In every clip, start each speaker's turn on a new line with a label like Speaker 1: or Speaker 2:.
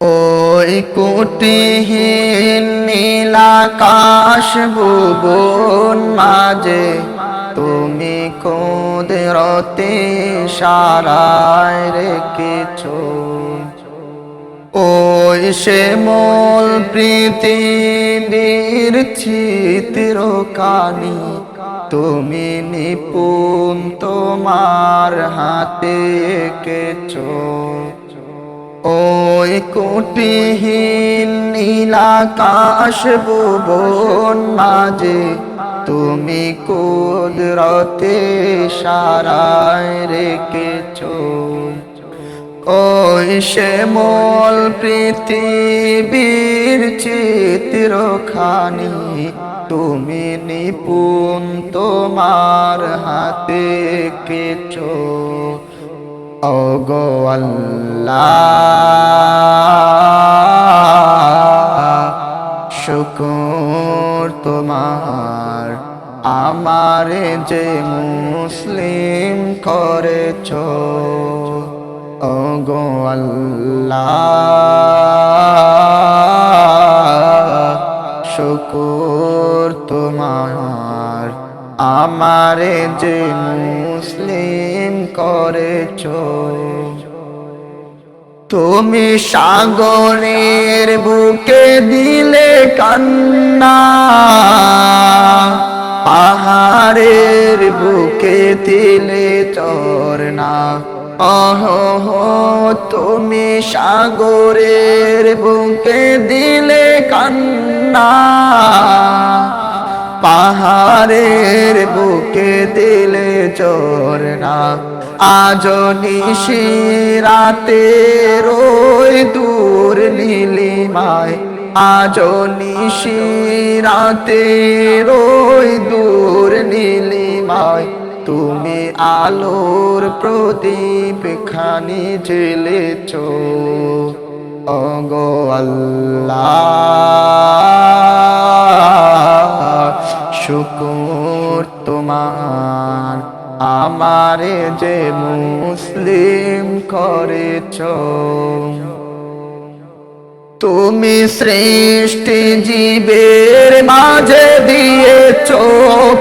Speaker 1: ওই কুটিহীন নীলাকাশ ভুবন মাঝে তুমি কুদরতে সারায় রেখেছ। ওই সে মূল পৃথিবীর চিত্রখানি তুমি নিপুণ তোমার হাতে এঁকেছ। ওই কুটিহীন নীলাকাশ ভুবন মাঝে তুমি কুদরতে সারায় রেখেছ। ওই শ্যামল পৃথিবীর চিত্রখানি তুমি নিপুণ তোমার হাতে এঁকেছ। ওগো আল্লাহ, শুকর তোমার আমারে যে মুসলিম করেছ। ওগো আল্লাহ, শুকর তোমার আমারে যে মুসলিম করেছ। তুমি সাগরের বুকে দিলে কান্না, পাহাড়ের বুকে দিলে ঝরনা। ওহো, তুমি সাগরের বুকে দিলে কান্না, পাহাড়ের বুকে দিলে ঝরনা। আজ নিশি রাতে রই দূর নীলিমায়, আজ নিশি রাতে রই দূর নীলিমায়, তুমি আলোর প্রদীপ খানি জ্বেলেছ। ওগো আল্লাহ, শুকর তোমার আমারে যে মুসলিম করেছ। তুমি সৃষ্টি জীবের মাঝে দিয়েছ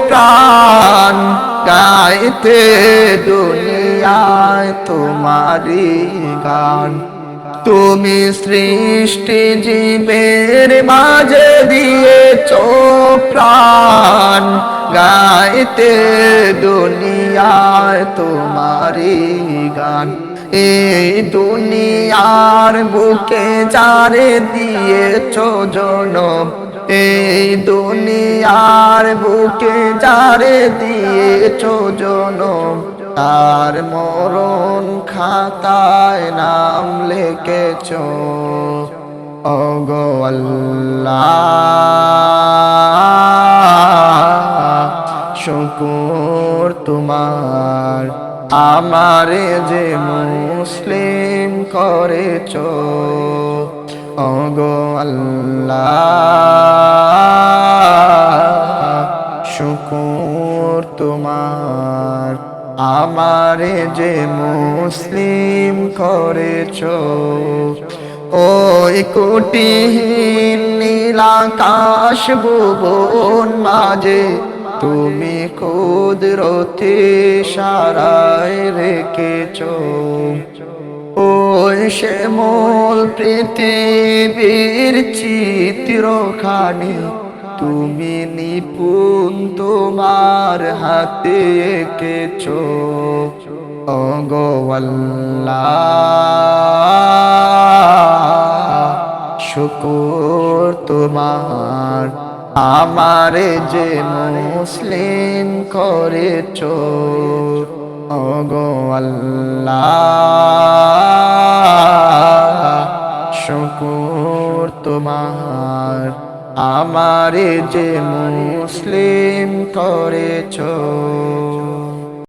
Speaker 1: প্রাণ, গাইতে দুনিয়ায় তোমারি গান। তুমি সৃষ্টি জীবের মাঝে দিয়েছ প্রাণ, গাইতে দুনিয়ায় তোমারি গান। এই দুনিয়ার বুকে যারে দিয়েছ জনম, এই দুনিয়ার বুকে যারে দিয়েছ জনম, তার মরণ খাতায় নাম লিখেছ। ওগো আল্লাহ, শুকর তোমার আমারে যে মুসলিম করেছ। ওগো আল্লাহ, শুকর তোমার আমারে যে মুসলিম করেছ। ওই কুটিহীন নীলাকাশ ভুবন মাঝে তুমি কুদরতে সারায় রেখেছ। ওই শ্যামল পৃথিবীর চিত্রখানি তুমি নিপুণ তোমার হাতে এঁকেছ। ওগো আল্লাহ, শুকর তোমার আমারে যে মুসলিম করেছ। ওগো আল্লাহ, শুকর তোমার আমারে যে মুসলিম করেছ।